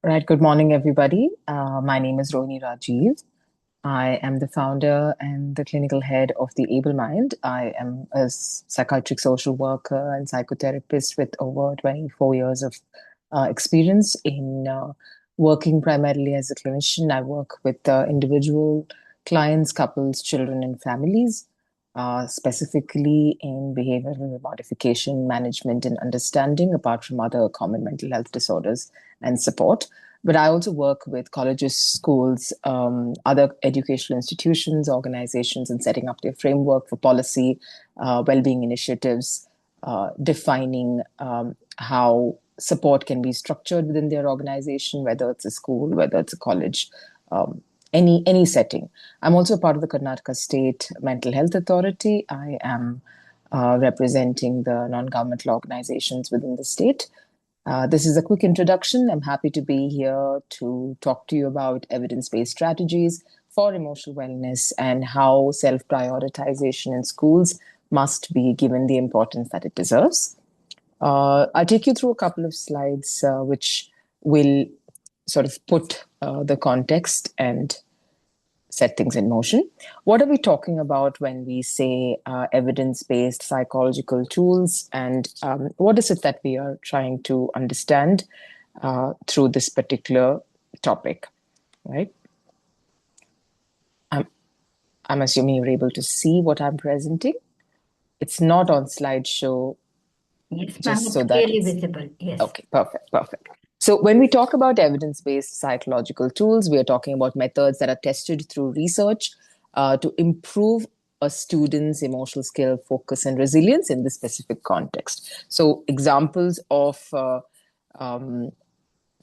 Right. Good morning, everybody. My name is Rohini Rajeev. I am the founder and the clinical head of the Able Mind. I am a psychiatric social worker and psychotherapist with over 24 years of experience in working primarily as a clinician. I work with individual clients, couples, children, and families, specifically in behavioral modification, management, and understanding, apart from other common mental health disorders and support. But I also work with colleges, schools, other educational institutions, organizations, and setting up their framework for policy, well-being initiatives, defining how support can be structured within their organization, whether it's a school, whether it's a college, um, any setting. I'm also part of the Karnataka State Mental Health Authority. I am representing the non-governmental organizations within the state. This is a quick introduction. I'm happy to be here to talk to you about evidence-based strategies for emotional wellness and how self-prioritization in schools must be given the importance that it deserves. I'll take you through a couple of slides which will sort of put the context and set things in motion. What are we talking about when we say evidence-based psychological tools, and what is it that we are trying to understand through this particular topic, right? I'm, I'm assuming you're able to see what I'm presenting. It's not on slideshow, Yes, ma'am, just it's so that clearly it's visible. Yes. okay, perfect. So when we talk about evidence-based psychological tools, we are talking about methods that are tested through research to improve a student's emotional skill, focus, and resilience in this specific context. So examples of um,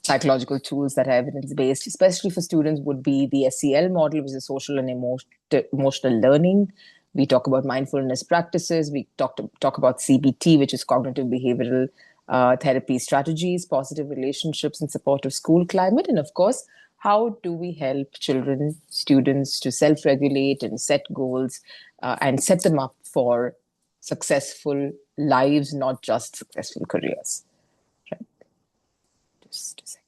psychological tools that are evidence-based, especially for students, would be the SEL model, which is social and emotional learning. We talk about mindfulness practices. We talk about CBT, which is cognitive behavioral therapy strategies, positive relationships, and supportive school climate. And of course, how do we help children, students to self-regulate and set goals and set them up for successful lives, not just successful careers? Right. Just a second.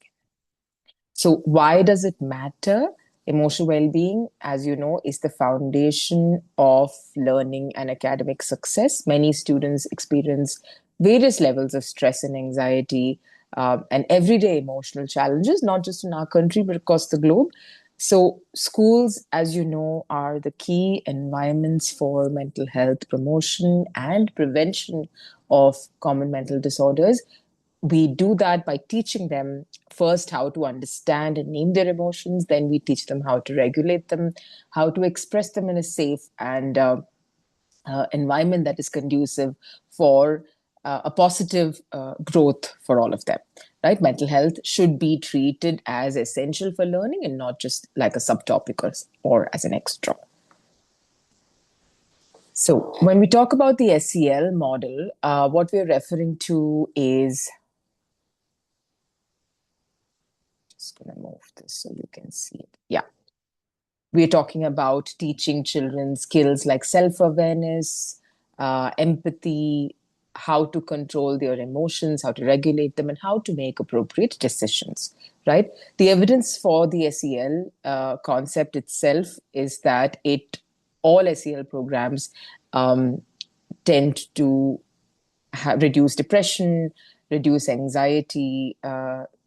So, why does it matter? Emotional well being, as you know, is the foundation of learning and academic success. Many students experience various levels of stress and anxiety and everyday emotional challenges, not just in our country, but across the globe. So, schools, as you know, are the key environments for mental health promotion and prevention of common mental disorders. We do that by teaching them first how to understand and name their emotions. Then we teach them how to regulate them, how to express them in a safe and environment that is conducive for a positive growth for all of them. Right? Mental health should be treated as essential for learning and not just like a subtopic or as an extra. So, when we talk about the SEL model, what we're referring to is just going to move this so you can see it. Yeah. We're talking about teaching children skills like self-awareness, empathy, how to control their emotions, how to regulate them, and how to make appropriate decisions, right? The evidence for the SEL concept itself is that all SEL programs um, tend to reduce depression, reduce anxiety,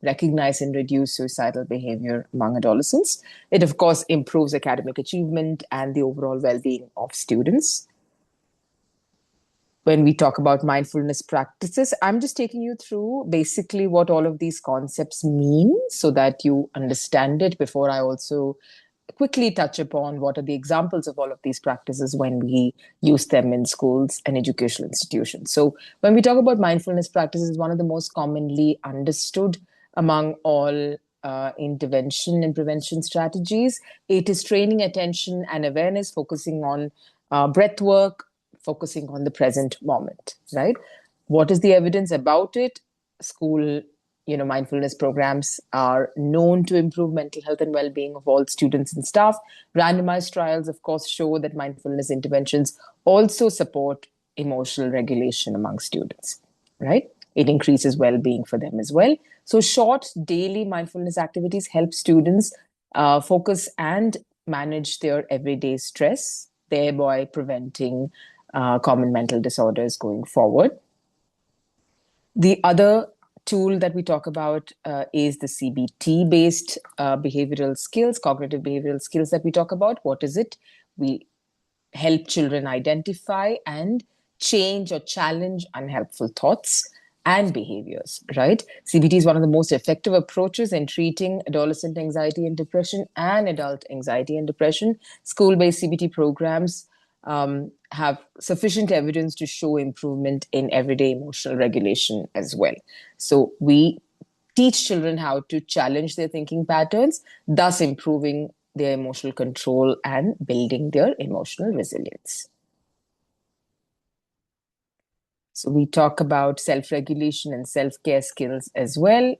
recognize and reduce suicidal behavior among adolescents. It, of course, improves academic achievement and the overall well being of students. When we talk about mindfulness practices, I'm just taking you through basically what all of these concepts mean so that you understand it before I also quickly touch upon what are the examples of all of these practices when we use them in schools and educational institutions. So, when we talk about mindfulness practices, one of the most commonly understood among all intervention and prevention strategies. It is training attention and awareness, focusing on breath work, focusing on the present moment, right? What is the evidence about it? School mindfulness programs are known to improve mental health and well-being of all students and staff. Randomized trials, of course, show that mindfulness interventions also support emotional regulation among students, right? it increases well-being for them as well. So short daily mindfulness activities help students focus and manage their everyday stress, thereby preventing common mental disorders going forward. The other tool that we talk about is the CBT based behavioral skills, cognitive behavioral skills that we talk about. What is it? We help children identify and change or challenge unhelpful thoughts and behaviors, right? CBT is one of the most effective approaches in treating adolescent anxiety and depression and adult anxiety and depression. School based CBT programs have sufficient evidence to show improvement in everyday emotional regulation as well. So we teach children how to challenge their thinking patterns, thus improving their emotional control and building their emotional resilience. So we talk about self-regulation and self-care skills as well.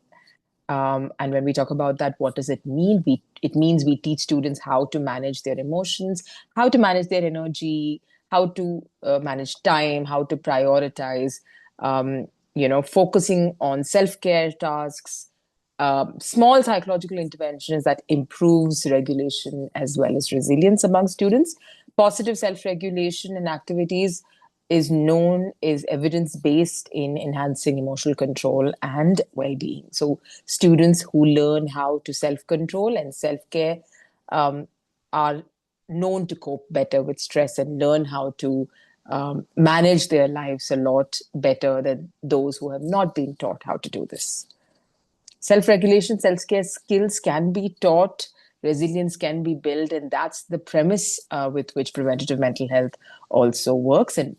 And when we talk about that, what does it mean? It means we teach students how to manage their emotions, how to manage their energy, how to manage time, how to prioritize, focusing on self-care tasks, small psychological interventions that improves regulation as well as resilience among students. Positive self-regulation and activities is evidence based in enhancing emotional control and well-being. So students who learn how to self-control and self-care are known to cope better with stress and learn how to manage their lives a lot better than those who have not been taught how to do this. Self-regulation, self-care skills can be taught, resilience can be built, and that's the premise with which preventative mental health also works, and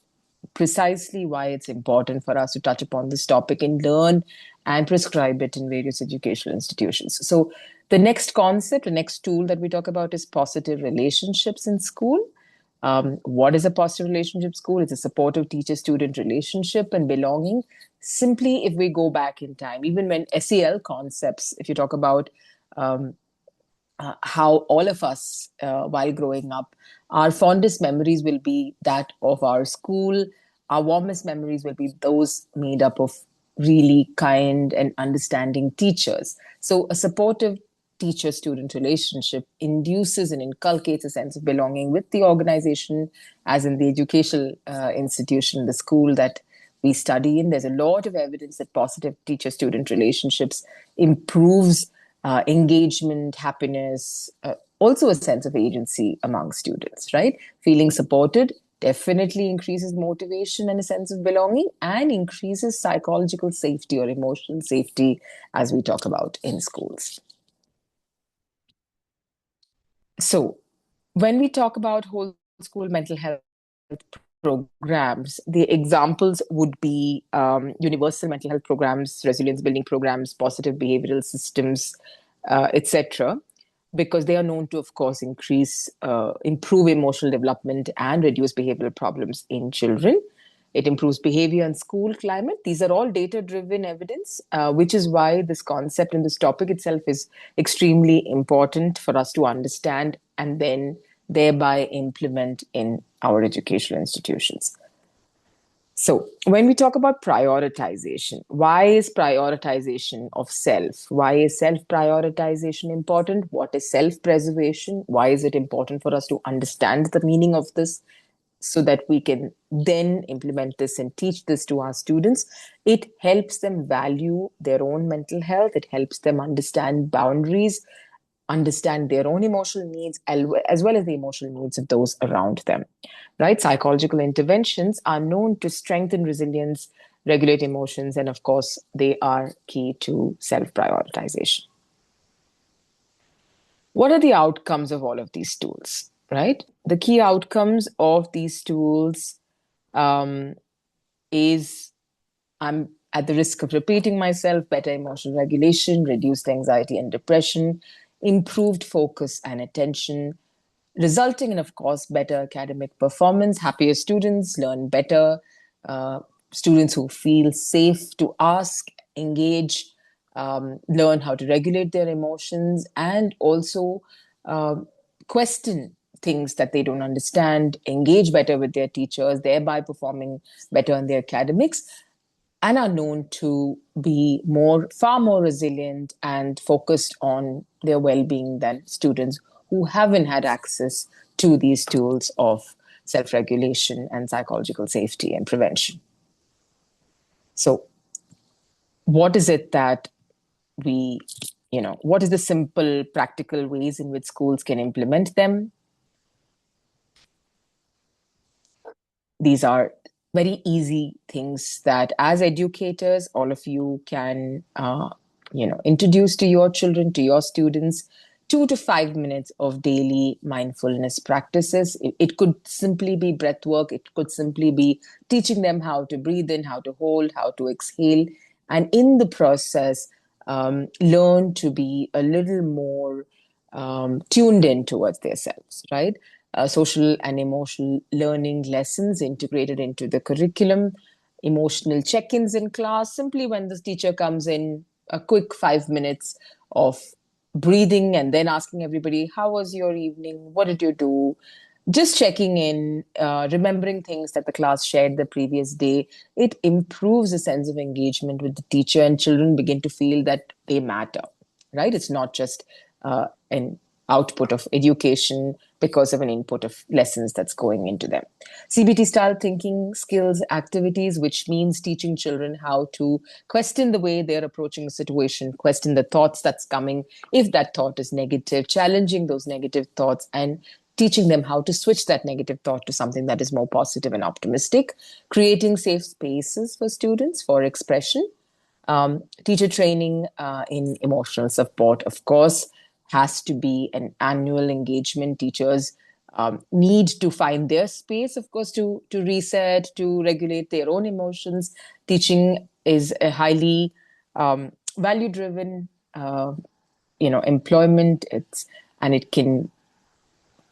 precisely why it's important for us to touch upon this topic and learn and prescribe it in various educational institutions. So the next concept, the next tool that we talk about is positive relationships in school. What is a positive relationship school? It's a supportive teacher-student relationship and belonging. Simply, if we go back in time, even when SEL concepts, if you talk about how all of us, while growing up, our fondest memories will be that of our school. Our warmest memories will be those made up of really kind and understanding teachers. So, a supportive teacher student relationship induces and inculcates a sense of belonging with the organization, as in the educational institution, the school that we study in. There's a lot of evidence that positive teacher student relationships improves engagement, happiness, also a sense of agency among students, right? Feeling supported definitely increases motivation and a sense of belonging and increases psychological safety or emotional safety, as we talk about in schools. So, when we talk about whole school mental health programs, the examples would be universal mental health programs, resilience building programs, positive behavioral systems, etc., because they are known to, of course, improve emotional development and reduce behavioral problems in children. It improves behavior and school climate. These are all data-driven evidence, which is why this concept and this topic itself is extremely important for us to understand and then thereby implement in our educational institutions. So, when we talk about prioritization, why is prioritization of self? Why is self prioritization important? What is self preservation? Why is it important for us to understand the meaning of this so that we can then implement this and teach this to our students? It helps them value their own mental health, it helps them understand boundaries, understand their own emotional needs as well as the emotional needs of those around them, right? Psychological interventions are known to strengthen resilience, regulate emotions, and of course, they are key to self-prioritization. What are the outcomes of all of these tools, right? The key outcomes of these tools um, is, I'm at the risk of repeating myself, better emotional regulation, reduced anxiety and depression, improved focus and attention, resulting in, of course, better academic performance. Happier students learn better, uh, students who feel safe to ask, engage, learn how to regulate their emotions, and also question things that they don't understand, engage better with their teachers, thereby performing better in their academics. and are known to be far more resilient and focused on their well-being than students who haven't had access to these tools of self-regulation and psychological safety and prevention. So what is it that we, what is the simple practical ways in which schools can implement them? These are very easy things that as educators all of you can introduce to your children, to your students. 2 to 5 minutes of daily mindfulness practices. It could simply be breath work. It could simply be teaching them how to breathe in, how to hold, how to exhale, and in the process learn to be a little more tuned in towards themselves, right? Social and emotional learning lessons integrated into the curriculum, emotional check ins in class, simply when the teacher comes in, a quick 5 minutes of breathing and then asking everybody, how was your evening? What did you do? Just checking in, remembering things that the class shared the previous day. It improves a sense of engagement with the teacher, and children begin to feel that they matter, right? It's not just an output of education because of an input of lessons that's going into them. CBT style thinking skills activities, which means teaching children how to question the way they're approaching a situation, question the thoughts that's coming. If that thought is negative, challenging those negative thoughts and teaching them how to switch that negative thought to something that is more positive and optimistic, creating safe spaces for students for expression. Teacher training in emotional support, of course, has to be an annual engagement. Teachers need to find their space, of course, to reset, to regulate their own emotions. Teaching is a highly value-driven, employment. And it can,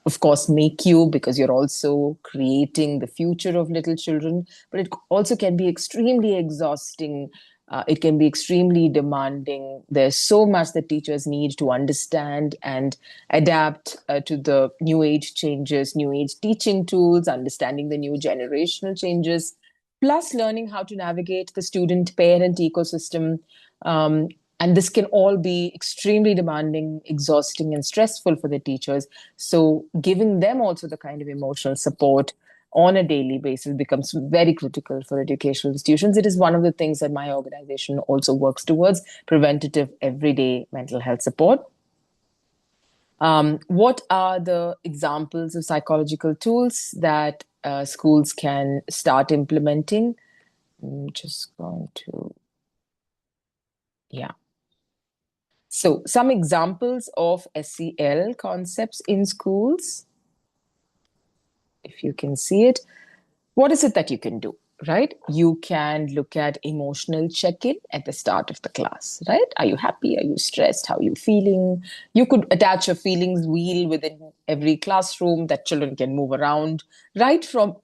of course, make you, because you're also creating the future of little children, but it also can be extremely exhausting. It can be extremely demanding. There's so much that teachers need to understand and adapt to the new age changes, new age teaching tools, understanding the new generational changes, plus learning how to navigate the student parent ecosystem. Um, and this can all be extremely demanding, exhausting, and stressful for the teachers. So, giving them also the kind of emotional support on a daily basis becomes very critical for educational institutions. It is one of the things that my organization also works towards: preventative, everyday mental health support. What are the examples of psychological tools that schools can start implementing? I'm just going to, yeah. So, some examples of SEL concepts in schools, if you can see it. What is it that you can do, right? You can look at emotional check-in at the start of the class, right? Are you happy? Are you stressed? How are you feeling? You could attach a feelings wheel within every classroom that children can move around, right from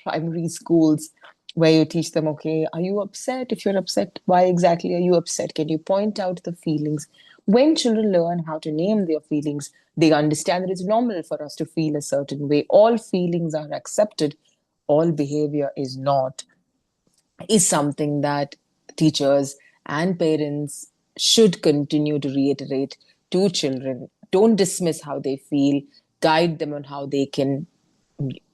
primary schools, where you teach them, okay, are you upset? If you're upset, why exactly are you upset? Can you point out the feelings? When children learn how to name their feelings, they understand that it's normal for us to feel a certain way. All feelings are accepted, all behavior is not, is something that teachers and parents should continue to reiterate to children. Don't dismiss how they feel, guide them on how they can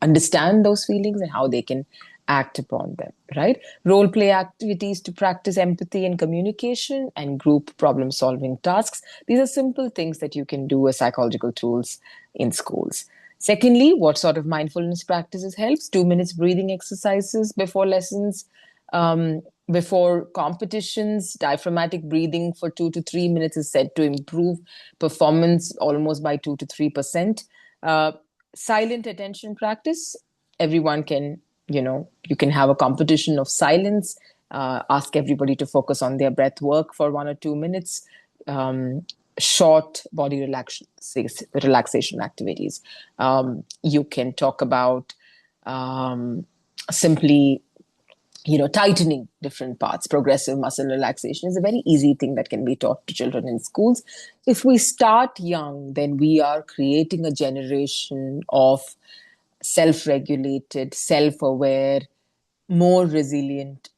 understand those feelings and how they can act upon them, right? Role play activities to practice empathy and communication, and group problem solving tasks. These are simple things that you can do as psychological tools in schools. Secondly, what sort of mindfulness practices helps? 2 minutes breathing exercises before lessons, before competitions. Diaphragmatic breathing for 2 to 3 minutes is said to improve performance almost by 2 to 3%. Silent attention practice. Everyone can, you can have a competition of silence. Ask everybody to focus on their breath work for 1 or 2 minutes. Short body relaxation activities. You can talk about simply, tightening different parts. Progressive muscle relaxation is a very easy thing that can be taught to children in schools. If we start young, then we are creating a generation of self regulated, self aware, more resilient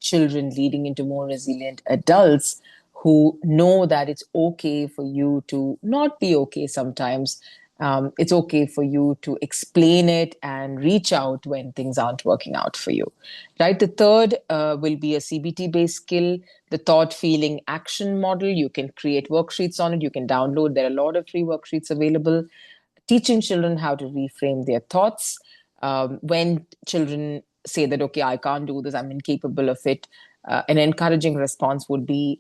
children leading into more resilient adults who know that it's okay for you to not be okay sometimes. It's okay for you to explain it and reach out when things aren't working out for you. Right. The third will be a CBT based skill, the thought, feeling, action model. You can create worksheets on it. You can download. There are a lot of free worksheets available. Teaching children how to reframe their thoughts. When children say that, okay, I can't do this, I'm incapable of it, an encouraging response would be,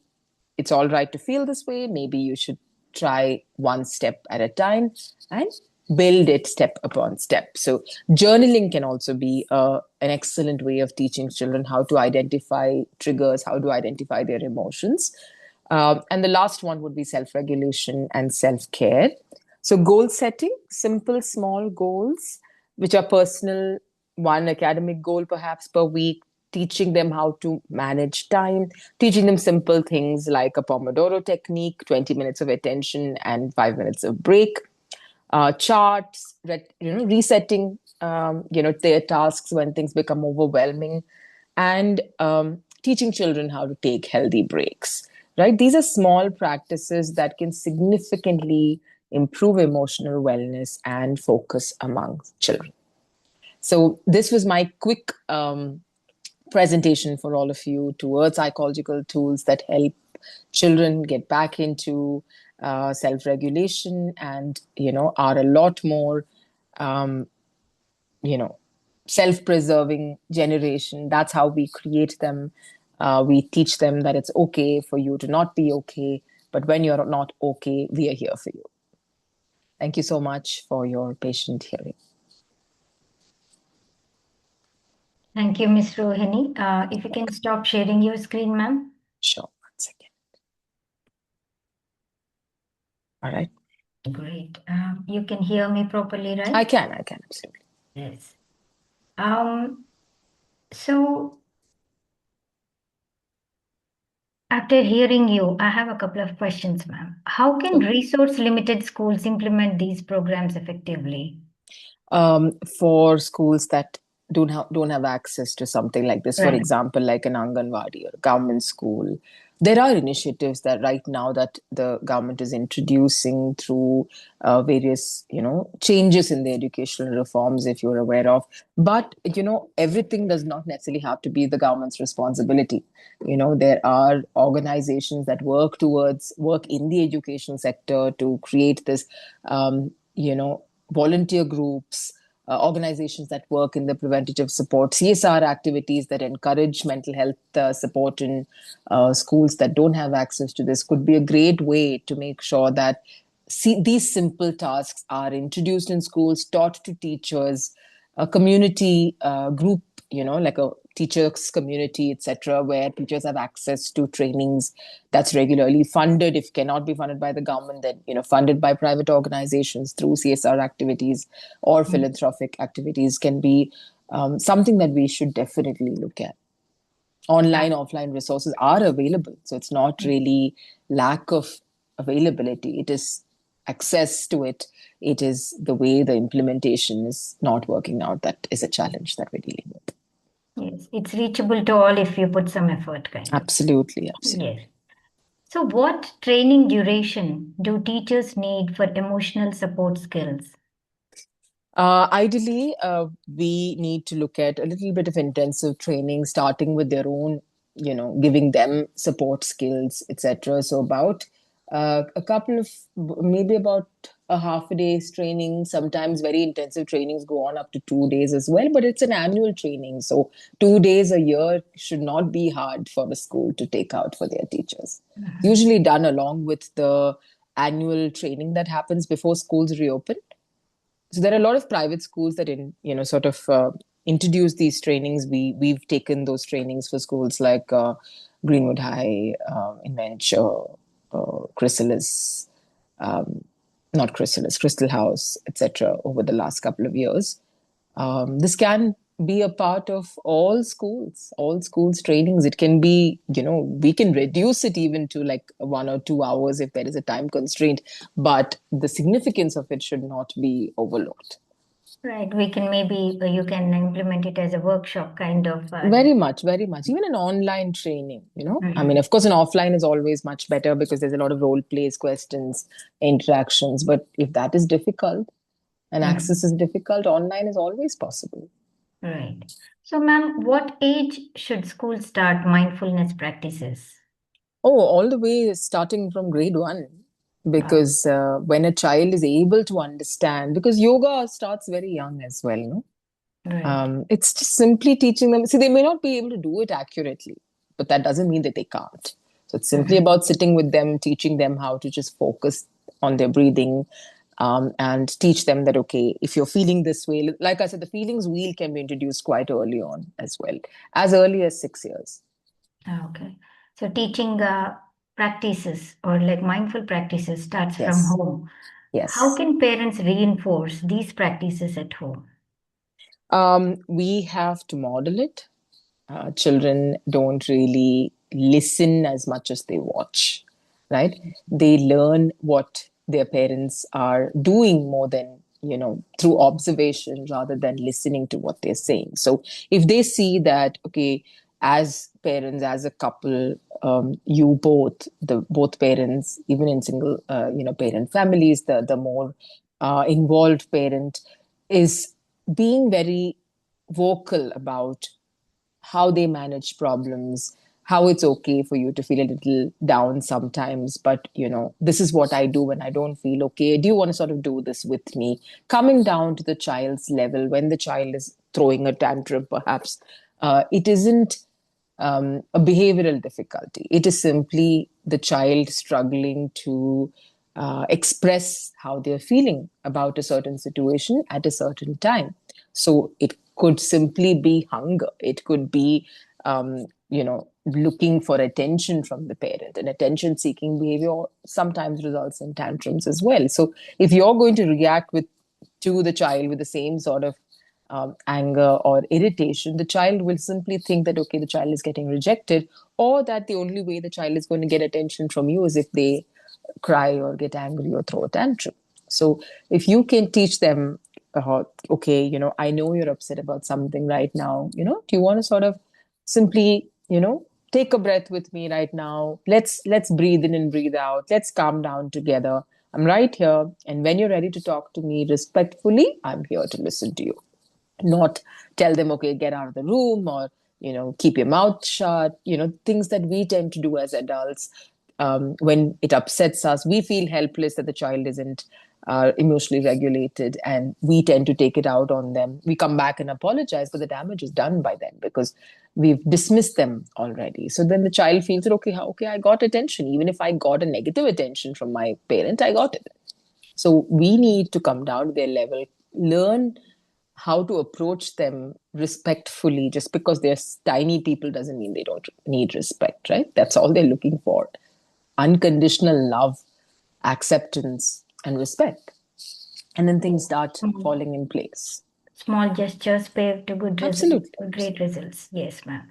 it's all right to feel this way. Maybe you should try one step at a time and build it step upon step. So, journaling can also be an excellent way of teaching children how to identify triggers, how to identify their emotions. And the last one would be self regulation and self care. So, goal setting, simple, small goals, which are personal, one academic goal perhaps per week, teaching them how to manage time, teaching them simple things like a Pomodoro technique, 20 minutes of attention and 5 minutes of break, charts, resetting, their tasks when things become overwhelming, and teaching children how to take healthy breaks. Right? These are small practices that can significantly improve emotional wellness and focus among children. So this was my quick presentation for all of you towards psychological tools that help children get back into self-regulation and are a lot more um, you know self-preserving generation. That's how we create them. We teach them that it's okay for you to not be okay, but when you're not okay, we are here for you. Thank you so much for your patient hearing. Thank you, Ms. Rohini. If you can stop sharing your screen, ma'am. Sure. 1 second. All right. Great. You can hear me properly, right? I can, absolutely. Yes. So after hearing you, I have a couple of questions, ma'am. How can resource limited schools implement these programs effectively? For schools that don't have access to something like this, for Right. example, like an Anganwadi or a government school, there are initiatives that right now that the government is introducing through various changes in the educational reforms, if you're aware of. But everything does not necessarily have to be the government's responsibility. There are organizations that work in the education sector to create this volunteer groups, organizations that work in the preventative support, CSR activities that encourage mental health support in schools that don't have access to this could be a great way to make sure that these simple tasks are introduced in schools, taught to teachers, a community group, like a teachers community, etc., where teachers have access to trainings that's regularly funded. If cannot be funded by the government, then funded by private organizations through CSR activities or philanthropic activities can be something that we should definitely look at. Online, offline resources are available, so it's not really lack of availability. It is access to it. It is the way the implementation is not working out that is a challenge that we're dealing with. Yes, it's reachable to all if you put some effort, kind of. Absolutely. Yes. So, what training duration do teachers need for emotional support skills? Ideally, we need to look at a little bit of intensive training, starting with their own, giving them support skills, etc. So about a couple of, maybe about a half a day's training. Sometimes very intensive trainings go on up to 2 days as well, but it's an annual training. So 2 days a year should not be hard for the school to take out for their teachers. It's usually done along with the annual training that happens before schools reopen. So there are a lot of private schools that sort of introduce these trainings. We've taken those trainings for schools like Greenwood High, Inventure, Chrysalis, not Chrysalis, Crystal House, etc. over the last couple of years. This can be a part of all schools trainings. It can be, we can reduce it even to like 1 or 2 hours if there is a time constraint, but the significance of it should not be overlooked. Right. We can maybe you can implement it as a workshop kind of. Very much, very much. Even an online training, I mean, Mhm. of course, an offline is always much better because there's a lot of role plays, questions, interactions. But if that is difficult and access Mhm. is difficult, online is always possible. Right. So, ma'am, what age should school start mindfulness practices? Oh, all the way starting from grade one. Wow. Because when a child is able to understand, because yoga starts very young as well, no? Right. It's just simply teaching them. See, they may not be able to do it accurately, but that doesn't mean that they can't. So it's simply Mhm. about sitting with them, teaching them how to just focus on their breathing, and teach them that, okay, if you're feeling this way, like I said, the feelings wheel can be introduced quite early on as well, as early as 6 years. Okay. So, teaching practices or like mindful practices starts from Yes, home. How yes. can parents reinforce these practices at home? We have to model it. Children don't really listen as much as they watch, right? They learn what their parents are doing more than, through observation rather than listening to what they're saying. So if they see that, okay, as parents, as a couple, you both parents, even in single, parent families, the more involved parent is being very vocal about how they manage problems, how it's okay for you to feel a little down sometimes, but this is what I do when I don't feel okay. Do you want to sort of do this with me? Coming down to the child's level when the child is throwing a tantrum, perhaps it isn't a behavioral difficulty. It is simply the child struggling to express how they're feeling about a certain situation at a certain time. So it could simply be hunger. It could be, looking for attention from the parent. And attention seeking behavior sometimes results in tantrums as well. So if you're going to react to the child with the same sort of anger or irritation, the child will simply think that, okay, the child is getting rejected, or that the only way the child is going to get attention from you is if they cry or get angry or throw a tantrum. So if you can teach them, okay, I know you're upset about something right now, do you want to sort of simply, take a breath with me right now? Let's breathe in and breathe out. Let's calm down together. I'm right here. And when you're ready to talk to me respectfully, I'm here to listen to you, not tell them, okay, get out of the room, or keep your mouth shut, things that we tend to do as adults. When it upsets us, we feel helpless that the child isn't emotionally regulated, and we tend to take it out on them. We come back and apologize, but the damage is done by then because we've dismissed them already. So then the child feels that, okay, okay, I got attention. Even if I got a negative attention from my parent, I got it. So we need to come down to their level, learn how to approach them respectfully. Just because they're tiny people doesn't mean they don't need respect, right? That's all they're looking for: unconditional love, acceptance, and respect. And then things start Mm. falling in place. Small gestures pave to good results, Absolutely. great results. Yes, ma'am.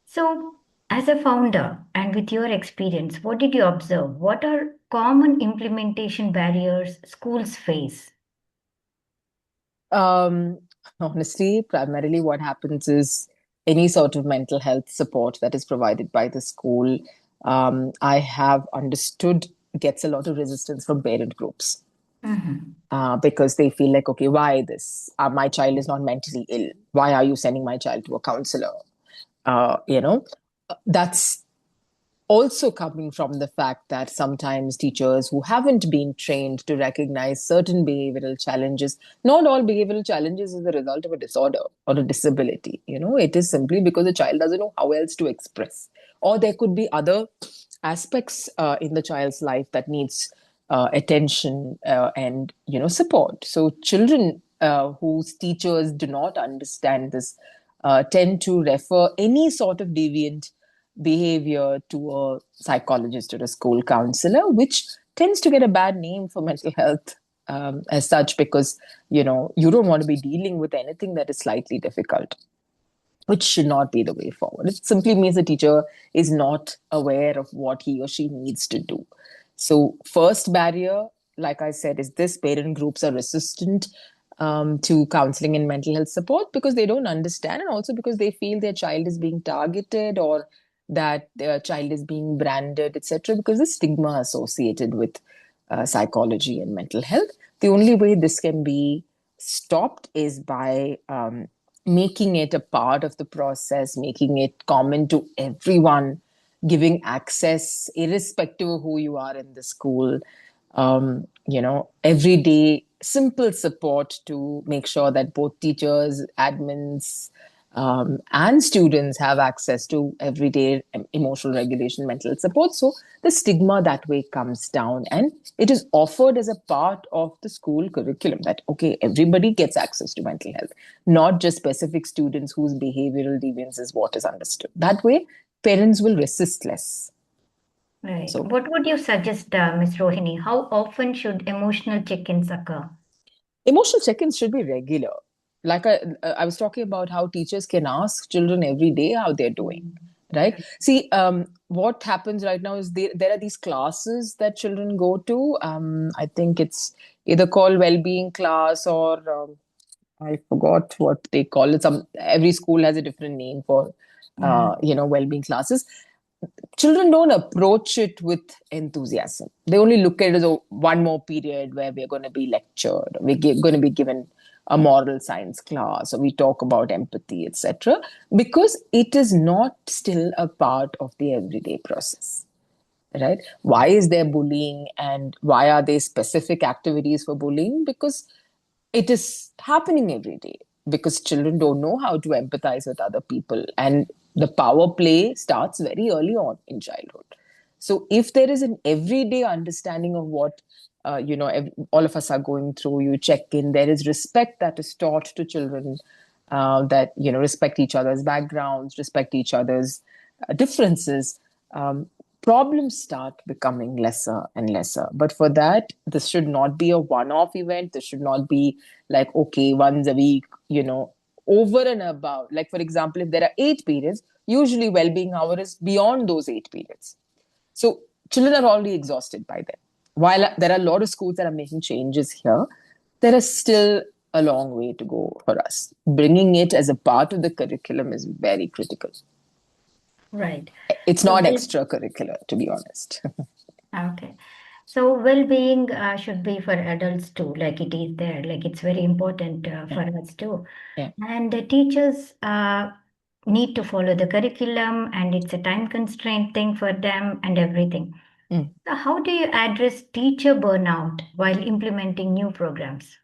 So, as a founder and with your experience, what did you observe? What are common implementation barriers schools face? Um, Honestly, primarily what happens is any sort of mental health support that is provided by the school, I have understood, gets a lot of resistance from parent groups. Mhm. Because they feel like, okay, why this? My child is not mentally ill. Why are you sending my child to a counselor? That's also coming from the fact that sometimes teachers who haven't been trained to recognize certain behavioral challenges, not all behavioral challenges is the result of a disorder or a disability. It is simply because the child doesn't know how else to express, or there could be other aspects in the child's life that needs attention and support. So children whose teachers do not understand this tend to refer any sort of deviant behavior to a psychologist or a school counselor, which tends to get a bad name for mental health as such, because you don't want to be dealing with anything that is slightly difficult, which should not be the way forward. It simply means the teacher is not aware of what he or she needs to do. So, first barrier, like I said, is this: parent groups are resistant to counseling and mental health support because they don't understand, and also because they feel their child is being targeted or that their child is being branded, etc. Because the stigma associated with psychology and mental health. The only way this can be stopped is by making it a part of the process, making it common to everyone, giving access irrespective of who you are in the school, everyday simple support to make sure that both teachers, admins, and students have access to everyday emotional regulation, mental health support. So the stigma that way comes down, and it is offered as a part of the school curriculum that, okay, everybody gets access to mental health, not just specific students whose behavioral deviance is what is understood. That way, parents will resist less. Right. So What would you suggest, Ms. Rohini? How often should emotional check-ins occur? emotional check-ins should be regular. Like I was talking about how teachers can ask children every day how they're doing, Mm. right? See, what happens right now is there are these classes that children go to. I think it's either called well-being class or I forgot what they call it. Every school has a different name for Mm. well-being classes. Children don't approach it with enthusiasm. They only look at it as one more period where we're going to be lectured, going to be given a moral science class, or we talk about empathy, etc. Because it is not still a part of the everyday process, right? Why is there bullying, and why are there specific activities for bullying? Because it is happening every day, because children don't know how to empathize with other people, and the power play starts very early on in childhood. So if there is an everyday understanding of what all of us are going through, you check in, there is respect that is taught to children, that respect each other's backgrounds, respect each other's differences, um, problems start becoming lesser and lesser. But for that, this should not be a one-off event. This should not be like, okay, once a week, over and above. Like, for example, if there are 8 periods, usually well-being hour is beyond those 8 periods. So children are already exhausted by then. While there are a lot of schools that are making changes here, there is still a long way to go for us. Bringing it as a part of the curriculum is very critical. Right. It's So, not well, extracurricular, to be honest. okay. So, well-being should be for adults too, like it is there, like it's very important Yeah. for us too. Yeah. And the teachers need to follow the curriculum, and it's a time constraint thing for them and everything. Mm. So, how do you address teacher burnout while implementing new programs?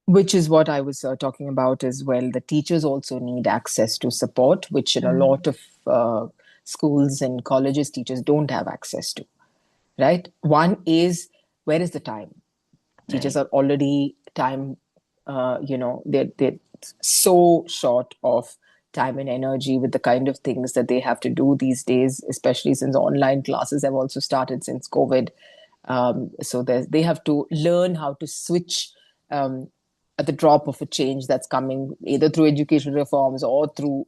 Which is what I was talking about as well. The teachers also need access to support, which in a lot Mm. of schools and colleges, teachers don't have access to, right? One is, where is the time? Teachers Right. are already time, they're so short of time and energy with the kind of things that they have to do these days, especially since online classes have also started since COVID. So they have to learn how to switch um, at the drop of a change that's coming either through educational reforms or through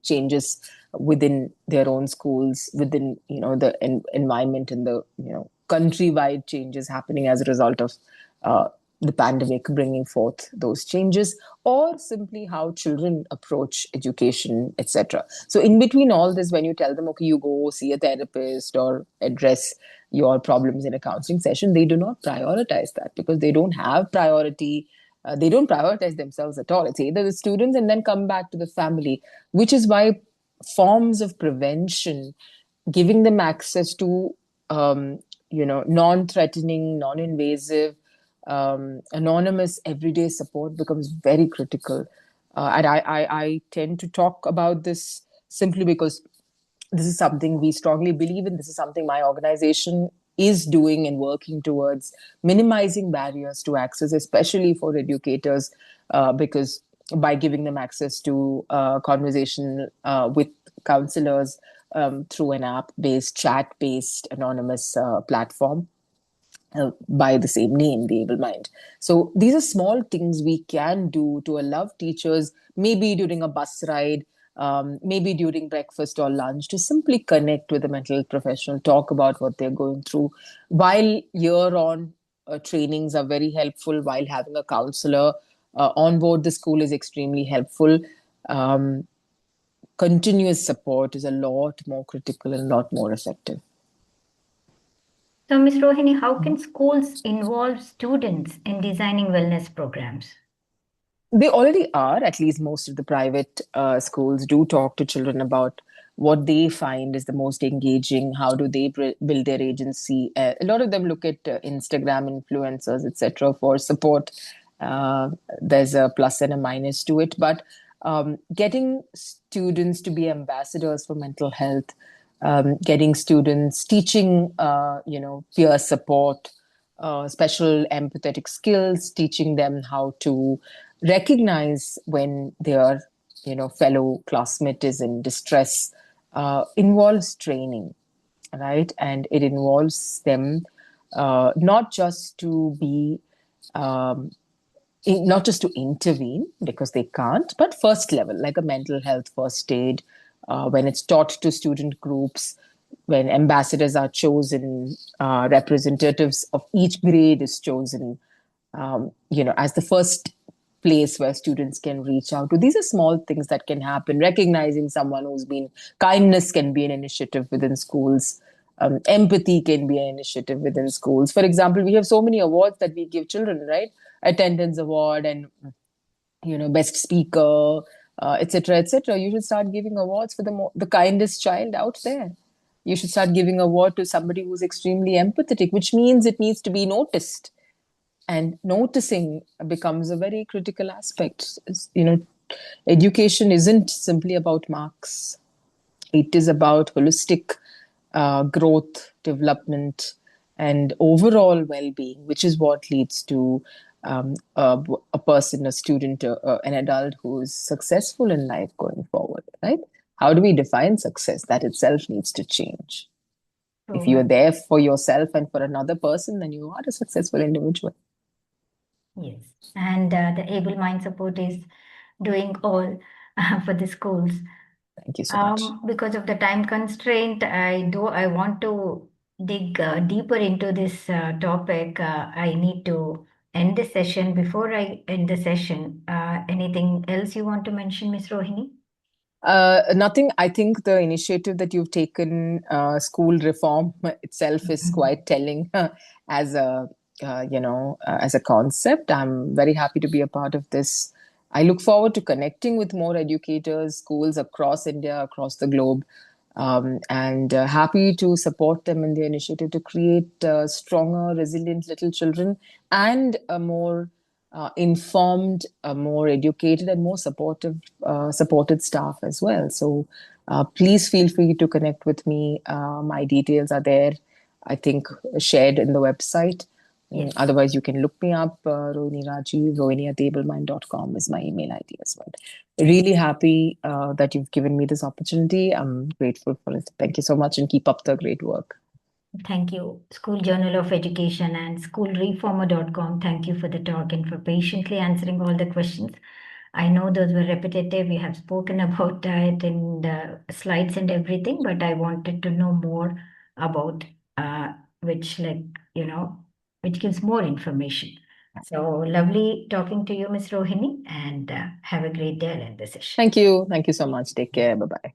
changes within their own schools, within the environment and the countrywide changes happening as a result of the pandemic bringing forth those changes, or simply how children approach education, etc. So in between all this, when you tell them, okay, you go see a therapist or address your problems in a counseling session, they do not prioritize that because they don't have priority. They don't prioritize themselves at all. It's either the students and then come back to the family, which is why forms of prevention, giving them access to non-threatening, non-invasive, anonymous everyday support becomes very critical. And I tend to talk about this simply because this is something we strongly believe in. This is something my organization is doing and working towards, minimizing barriers to access, especially for educators, because by giving them access to conversation with counselors through an app based, chat based, anonymous platform, by the same name, the Able Mind. So these are small things we can do to allow teachers, maybe during a bus ride, maybe during breakfast or lunch, to simply connect with a mental health professional, talk about what they're going through, while you're on. trainings are very helpful, while having a counselor on board the school is extremely helpful. Um, Continuous support is a lot more critical and a lot more effective. So, Ms. Rohini, how can Mhm. schools involve students in designing wellness programs? They already are. At least most of the private schools do talk to children about what they find is the most engaging. How do they build their agency? A lot of them look at Instagram influencers, etc., for support. Uh, there's a plus and a minus to it, but getting students to be ambassadors for mental health, getting students teaching, peer support, special empathetic skills, teaching them how to recognize when their fellow classmate is in distress, involves training, right? And it involves them not just to be not just to intervene because they can't, but first level, like a mental health first aid, when it's taught to student groups, when ambassadors are chosen, representatives of each grade is chosen, as the first place where students can reach out to. These are small things that can happen. Recognizing someone who's been, kindness can be an initiative within schools. Empathy can be an initiative within schools. For example, we have so many awards that we give children, right? Attendance award and best speaker, etc., etc. You should start giving awards for the kindest child out there. You should start giving award to somebody who's extremely empathetic, which means it needs to be noticed, and noticing becomes a very critical aspect. Education isn't simply about marks. It is about holistic growth, development, and overall well-being, which is what leads to a person, a student, an adult who is successful in life going forward, right? How do we define success? That itself needs to change. If you are So, there for yourself and for another person, then you are a successful individual. yes. And the Able Mind Support is doing all for the schools. Thank you so much. Because of the time constraint, I want to dig deeper into this topic. I need to end the session. Before I end the session, anything else you want to mention, Miss Rohini? Nothing. I think the initiative that you've taken, school reform itself, is Mhm. quite telling as a as a concept. I'm very happy to be a part of this. I look forward to connecting with more educators, schools across India, across the globe, and happy to support them in their initiative to create stronger, resilient little children and a more informed, more educated, and more supported staff as well. So please feel free to connect with me. My details are there, I think, shared in the website. Yes. Otherwise, you can look me up. Rohini Rajeev, rohini@ablemind.com is my email ID as well. Really happy that you've given me this opportunity. I'm grateful for it. Thank you so much, and keep up the great work. Thank you, School Journal of Education and schoolreformer.com. Thank you for the talk and for patiently answering all the questions. I know those were repetitive. We have spoken about it in the slides and everything, but I wanted to know more about which, like, you know, which gives more information. So lovely talking to you, Miss Rohini, and have a great day. I'll end the session. Thank you. Thank you so much. Take care. Bye bye.